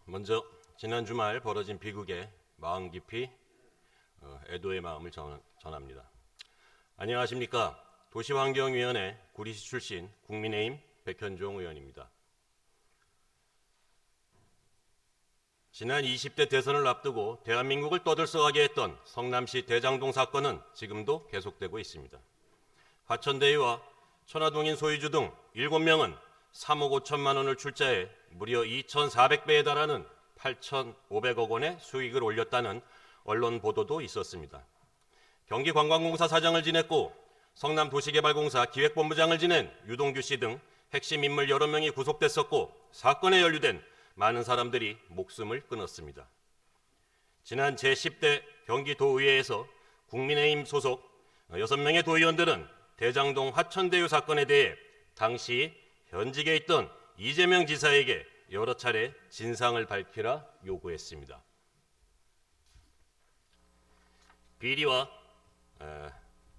먼저 지난 주말 벌어진 비극에 마음 깊이 애도의 마음을 전합니다. 안녕하십니까. 도시환경위원회 구리시 출신 국민의힘 백현종 의원입니다. 지난 20대 대선을 앞두고 대한민국을 떠들썩하게 했던 성남시 대장동 사건은 지금도 계속되고 있습니다. 화천대유와 천화동인 소유주 등 7명은 3억 5천만 원을 출자해 무려 2,400배에 달하는 8,500억 원의 수익을 올렸다는 언론 보도도 있었습니다. 경기관광공사 사장을 지냈고 성남도시개발공사 기획본부장을 지낸 유동규 씨 등 핵심 인물 여러 명이 구속됐었고 사건에 연루된 많은 사람들이 목숨을 끊었습니다. 지난 제10대 경기도의회에서 국민의힘 소속 6명의 도의원들은 대장동 화천대유 사건에 대해 당시 현직에 있던 이재명 지사에게 여러 차례 진상을 밝히라 요구했습니다. 비리와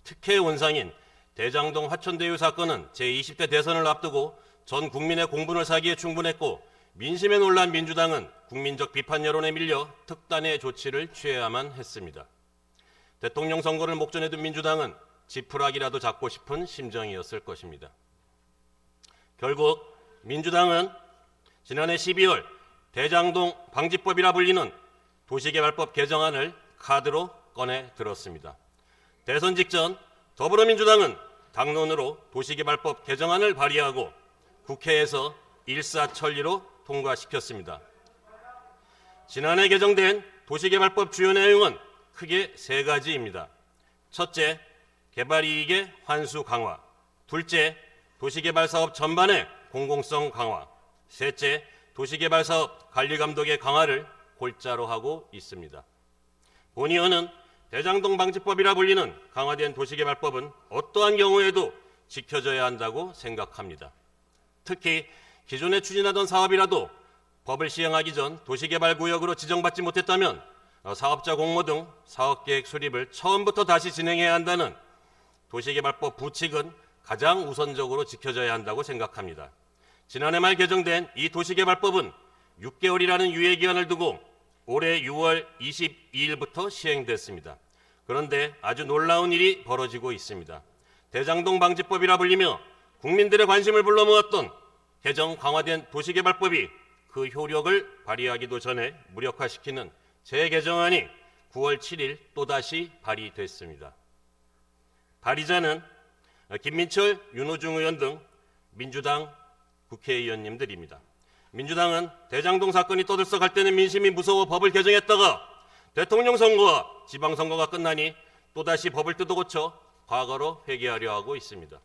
특혜의 원상인 대장동 화천대유 사건은 제20대 대선을 앞두고 전 국민의 공분을 사기에 충분했고 민심에 놀란 민주당은 국민적 비판 여론에 밀려 특단의 조치를 취해야만 했습니다. 대통령 선거를 목전에 둔 민주당은 지푸라기라도 잡고 싶은 심정이었을 것입니다. 결국 민주당은 지난해 12월 대장동 방지법이라 불리는 도시개발법 개정안을 카드로 꺼내 들었습니다. 대선 직전 더불어민주당은 당론으로 도시개발법 개정안을 발의하고 국회에서 일사천리로 통과시켰습니다. 지난해 개정된 도시개발법 주요 내용은 크게 3가지입니다. 첫째, 개발이익의 환수 강화. 둘째, 도시개발사업 전반의 공공성 강화. 셋째, 도시개발사업 관리감독의 강화를 골자로 하고 있습니다. 본 의원은 대장동 방지법이라 불리는 강화된 도시개발법은 어떠한 경우에도 지켜져야 한다고 생각합니다. 특히 기존에 추진하던 사업이라도 법을 시행하기 전 도시개발구역으로 지정받지 못했다면 사업자 공모 등 사업계획 수립을 처음부터 다시 진행해야 한다는 도시개발법 부칙은 가장 우선적으로 지켜져야 한다고 생각합니다. 지난해 말 개정된 이 도시개발법은 6개월이라는 유예기한을 두고 올해 6월 22일부터 시행됐습니다. 그런데 아주 놀라운 일이 벌어지고 있습니다. 대장동 방지법이라 불리며 국민들의 관심을 불러모았던 개정 강화된 도시개발법이 그 효력을 발휘하기도 전에 무력화시키는 재개정안이 9월 7일 또다시 발의됐습니다. 발의자는 김민철, 윤호중 의원 등 민주당 국회의원님들입니다. 민주당은 대장동 사건이 떠들썩할 때는 민심이 무서워 법을 개정했다가 대통령 선거와 지방선거가 끝나니 또다시 법을 뜯어고쳐 과거로 회귀하려 하고 있습니다.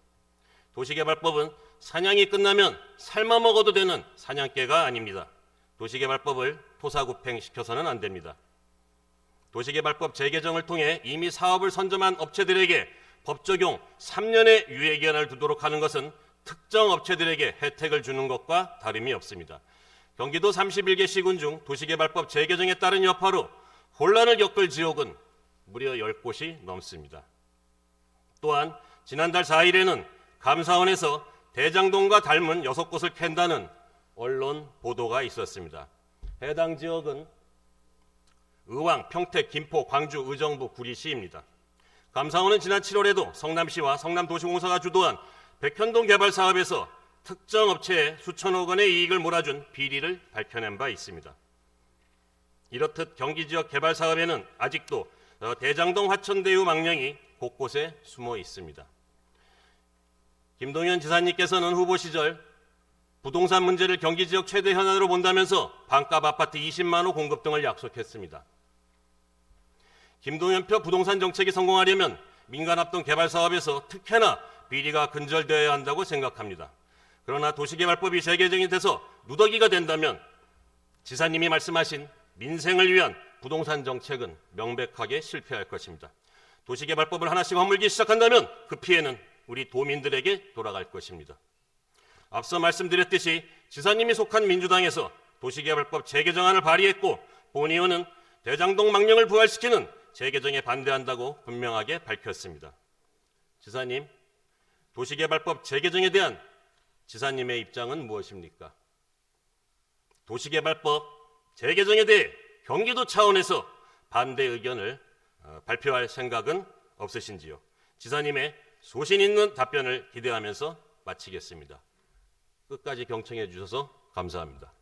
도시개발법은 사냥이 끝나면 삶아 먹어도 되는 사냥개가 아닙니다. 도시개발법을 토사구팽시켜서는 안 됩니다. 도시개발법 재개정을 통해 이미 사업을 선점한 업체들에게 법 적용 3년의 유예기한을 두도록 하는 것은 특정 업체들에게 혜택을 주는 것과 다름이 없습니다. 경기도 31개 시군 중 도시개발법 재개정에 따른 여파로 혼란을 겪을 지역은 무려 10곳이 넘습니다. 또한 지난달 4일에는 감사원에서 대장동과 닮은 6곳을 캔다는 언론 보도가 있었습니다. 해당 지역은 의왕, 평택, 김포, 광주, 의정부, 구리시입니다. 감사원은 지난 7월에도 성남시와 성남도시공사가 주도한 백현동 개발 사업에서 특정 업체에 수천억 원의 이익을 몰아준 비리를 밝혀낸 바 있습니다. 이렇듯 경기 지역 개발 사업에는 아직도 대장동 화천대유 망령이 곳곳에 숨어 있습니다. 김동연 지사님께서는 후보 시절 부동산 문제를 경기 지역 최대 현안으로 본다면서 반값 아파트 20만 호 공급 등을 약속했습니다. 김동연표 부동산 정책이 성공하려면 민간합동 개발 사업에서 특혜나 비리가 근절되어야 한다고 생각합니다. 그러나 도시개발법이 재개정이 돼서 누더기가 된다면 지사님이 말씀하신 민생을 위한 부동산 정책은 명백하게 실패할 것입니다. 도시개발법을 하나씩 허물기 시작한다면 그 피해는 우리 도민들에게 돌아갈 것입니다. 앞서 말씀드렸듯이 지사님이 속한 민주당에서 도시개발법 재개정안을 발의했고 본 의원은 대장동 망령을 부활시키는 재개정에 반대한다고 분명하게 밝혔습니다. 지사님, 도시개발법 재개정에 대한 지사님의 입장은 무엇입니까? 도시개발법 재개정에 대해 경기도 차원에서 반대 의견을 발표할 생각은 없으신지요? 지사님의 소신 있는 답변을 기대하면서 마치겠습니다. 끝까지 경청해 주셔서 감사합니다.